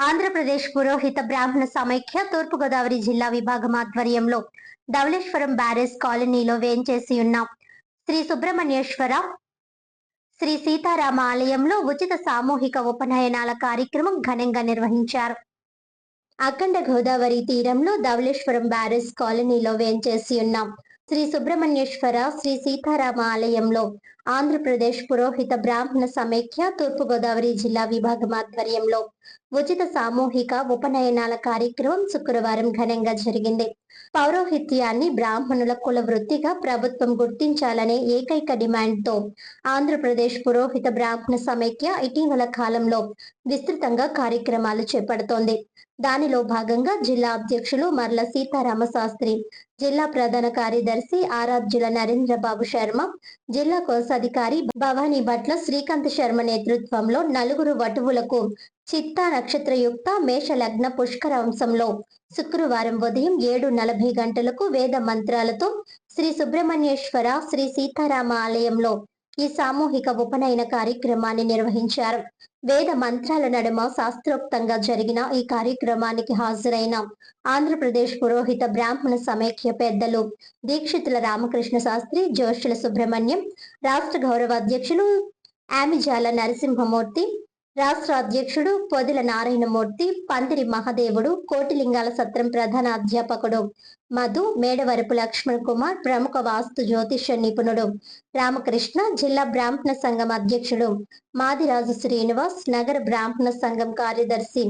ఆంధ్రప్రదేశ్ పురోహిత బ్రాహ్మణ సమైక్య తూర్పుగోదావరి జిల్లా విభాగం ఆధ్వర్యంలో ధవళేశ్వరం బ్యారేజ్ కాలనీలో వేంచేసి ఉన్న శ్రీ సుబ్రహ్మణ్యేశ్వర శ్రీ సీతారామ ఆలయంలో ఉచిత సామూహిక ఉపనయనాల కార్యక్రమం ఘనంగా నిర్వహించారు. అఖండ గోదావరి తీరంలో ధవళేశ్వరం బ్యారేజ్ కాలనీలో వేంచేసి ఉన్న శ్రీ సుబ్రహ్మణ్యేశ్వర శ్రీ సీతారామ ఆలయంలో ఆంధ్రప్రదేశ్ పురోహిత బ్రాహ్మణ సమైక్య తూర్పుగోదావరి జిల్లా విభాగం ఆధ్వర్యంలో ఉచిత సామూహిక ఉపనయనాల కార్యక్రమం శుక్రవారం ఘనంగా జరిగింది. పౌరోహిత్యాన్ని బ్రాహ్మణుల కుల వృత్తిగా ప్రభుత్వం గుర్తించాలనే ఏకైక డిమాండ్తో ఆంధ్రప్రదేశ్ పురోహిత బ్రాహ్మణ సమైక్య ఇటీవల కాలంలో విస్తృతంగా కార్యక్రమాలు చేపడుతోంది. దానిలో భాగంగా జిల్లా అధ్యక్షులు మర్ల సీతారామ శాస్త్రి, జిల్లా ప్రధాన కార్యదర్శి ఆరాధ్యుల నరేంద్రబాబు శర్మ, జిల్లా కోశాధికారి భవానీ భట్ల శ్రీకాంత్ శర్మ నేతృత్వంలో నలుగురు వటువులకు చిత్తా నక్షత్రయుక్త మేష లగ్న పుష్కరాంశంలో శుక్రవారం ఉదయం 7:40 గంటలకు వేద మంత్రాలతో శ్రీ సుబ్రహ్మణ్యేశ్వర శ్రీ సీతారామ ఆలయంలో ఈ సామూహిక ఉపనయన కార్యక్రమాన్ని నిర్వహించారు. వేద మంత్రాల నడుమ శాస్త్రోక్తంగా జరిగిన ఈ కార్యక్రమానికి హాజరైన ఆంధ్రప్రదేశ్ పురోహిత బ్రాహ్మణ సమైక్య పెద్దలు దీక్షితుల రామకృష్ణ శాస్త్రి, జోషుల సుబ్రహ్మణ్యం, రాష్ట్ర గౌరవ అధ్యక్షులు ఆమిజాల నరసింహమూర్తి, రాష్ట్ర అధ్యక్షుడు పొదిల నారాయణమూర్తి, పందిరి మహదేవుడు, కోటిలింగాల సత్రం ప్రధాన అధ్యాపకుడు మధు, మేడవరపు లక్ష్మణ్ కుమార్, ప్రముఖ వాస్తు జ్యోతిష నిపుణుడు రామకృష్ణ, జిల్లా బ్రాహ్మణ సంఘం అధ్యక్షుడు మాదిరాజు శ్రీనివాస్, నగర బ్రాహ్మణ సంఘం కార్యదర్శి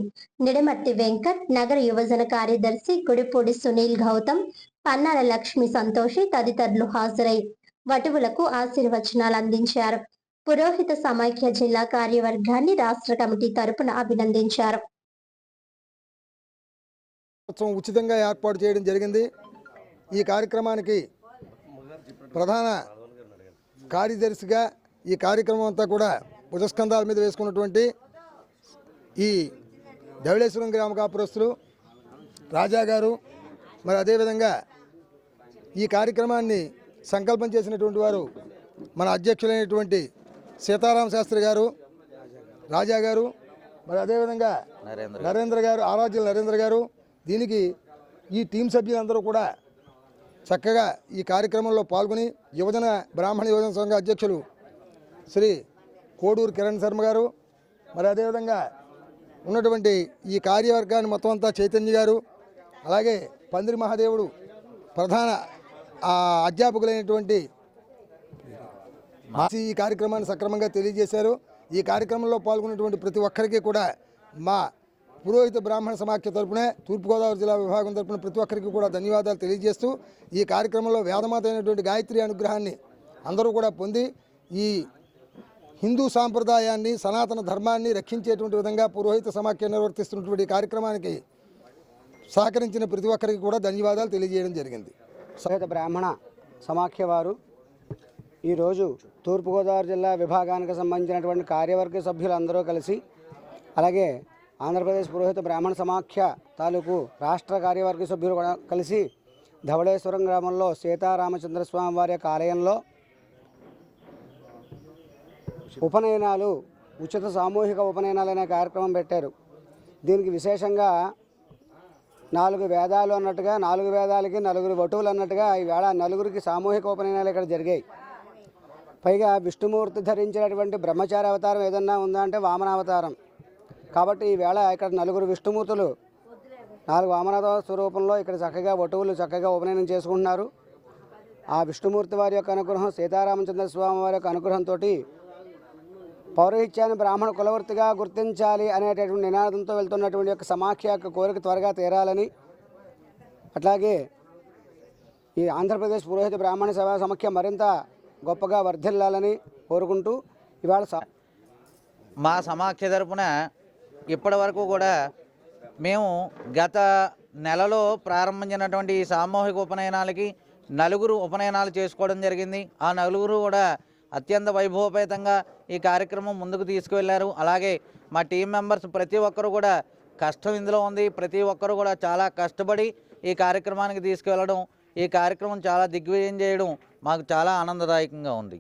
నిడమర్తి వెంకట్, నగర యువజన కార్యదర్శి గుడిపూడి సునీల్ గౌతమ్, పన్నాల లక్ష్మి సంతోషి తదితరులు హాజరై వటువులకు ఆశీర్వచనాలు అందించారు. పురోహిత సమైక్య జిల్లా కార్యవర్గాన్ని రాష్ట్ర కమిటీ తరపున అభినందించారు. ఉచితంగా ఏర్పాటు చేయడం జరిగింది. ఈ కార్యక్రమానికి ప్రధాన కార్యదర్శిగా ఈ కార్యక్రమం అంతా కూడా భుజస్కంధాల మీద వేసుకున్నటువంటి ఈ ధవళేశ్వరం గ్రామ కాపురస్తులు రాజా గారు, మరి అదేవిధంగా ఈ కార్యక్రమాన్ని సంకల్పం చేసినటువంటి వారు మన అధ్యక్షులైనటువంటి సీతారామ శాస్త్రి గారు, రాజా గారు, మరి అదేవిధంగా నరేంద్ర గారు, ఆరాధ్యుల నరేంద్ర గారు. దీనికి ఈ టీం సభ్యులందరూ కూడా చక్కగా ఈ కార్యక్రమంలో పాల్గొని బ్రాహ్మణ యువజన సంఘ అధ్యక్షులు శ్రీ కోడూరు కిరణ్ శర్మ గారు, మరి అదేవిధంగా ఉన్నటువంటి ఈ కార్యవర్గాన్ని మొత్తం అంతా చైతన్య గారు, అలాగే పందిరి మహాదేవుడు ప్రధాన అధ్యాపకులైనటువంటి ఈ కార్యక్రమాన్ని సక్రమంగా తెలియజేశారు. ఈ కార్యక్రమంలో పాల్గొన్నటువంటి ప్రతి ఒక్కరికి కూడా మా పురోహిత బ్రాహ్మణ సమాఖ్య తరపున తూర్పుగోదావరి జిల్లా విభాగం తరపున ప్రతి ఒక్కరికి కూడా ధన్యవాదాలు తెలియజేస్తూ ఈ కార్యక్రమంలో వేదమాత అయినటువంటి గాయత్రి అనుగ్రహాన్ని అందరూ కూడా పొంది ఈ హిందూ సాంప్రదాయాన్ని, సనాతన ధర్మాన్ని రక్షించేటువంటి విధంగా పురోహిత సమాఖ్య నిర్వర్తిస్తున్నటువంటి కార్యక్రమానికి సహకరించిన ప్రతి ఒక్కరికి కూడా ధన్యవాదాలు తెలియజేయడం జరిగింది. పురోహిత బ్రాహ్మణ సమాఖ్య వారు ఈరోజు తూర్పుగోదావరి జిల్లా విభాగానికి సంబంధించినటువంటి కార్యవర్గ సభ్యులందరూ కలిసి, అలాగే ఆంధ్రప్రదేశ్ పురోహిత బ్రాహ్మణ సమాఖ్య తాలూకు రాష్ట్ర కార్యవర్గ సభ్యులు కూడా కలిసి ధవళేశ్వరం గ్రామంలో సీతారామచంద్రస్వామి వారి యొక్క ఆలయంలో ఉపనయనాలు, ఉచిత సామూహిక ఉపనయనాలు అనే కార్యక్రమం పెట్టారు. దీనికి విశేషంగా 4 వేదాలు అన్నట్టుగా 4 వేదాలకి 4 వటువులు అన్నట్టుగా ఈవేళ నలుగురికి సామూహిక ఉపనయనాలు ఇక్కడ జరిగాయి. పైగా విష్ణుమూర్తి ధరించినటువంటి బ్రహ్మచారి అవతారం ఏదన్నా ఉందా అంటే వామనావతారం. కాబట్టి ఈవేళ ఇక్కడ 4 విష్ణుమూర్తులు 4 వామనావతార స్వరూపంలో ఇక్కడ చక్కగా వటువులు చక్కగా ఉపనయనం చేసుకుంటున్నారు. ఆ విష్ణుమూర్తి వారి యొక్క అనుగ్రహం, సీతారామచంద్ర స్వామి వారి యొక్క అనుగ్రహంతో పౌరోహిత్యాన్ని బ్రాహ్మణ కులవృత్తిగా గుర్తించాలి అనేటటువంటి నినాదంతో వెళ్తున్నటువంటి యొక్క సమాఖ్య యొక్క కోరిక త్వరగా తీరాలని, అట్లాగే ఈ ఆంధ్రప్రదేశ్ పురోహిత బ్రాహ్మణ సేవా సమాఖ్య మరింత గొప్పగా వర్ధిల్లాలని కోరుకుంటూ ఇవాళ మా సమాఖ్య తరపున ఇప్పటి వరకు కూడా మేము గత నెలలో ప్రారంభించినటువంటి ఈ సామూహిక ఉపనయనాలకి 4 ఉపనయనాలు చేసుకోవడం జరిగింది. ఆ 4 కూడా అత్యంత వైభవపేతంగా ఈ కార్యక్రమం ముందుకు తీసుకువెళ్లారు. అలాగే మా టీం మెంబర్స్ ప్రతి ఒక్కరు కూడా కష్టం ఇందులో ఉంది. ప్రతి ఒక్కరు కూడా చాలా కష్టపడి ఈ కార్యక్రమానికి తీసుకువెళ్ళడం, ఈ కార్యక్రమం చాలా దిగ్విజయం చేయడం మాకు చాలా ఆనందదాయకంగా ఉంది.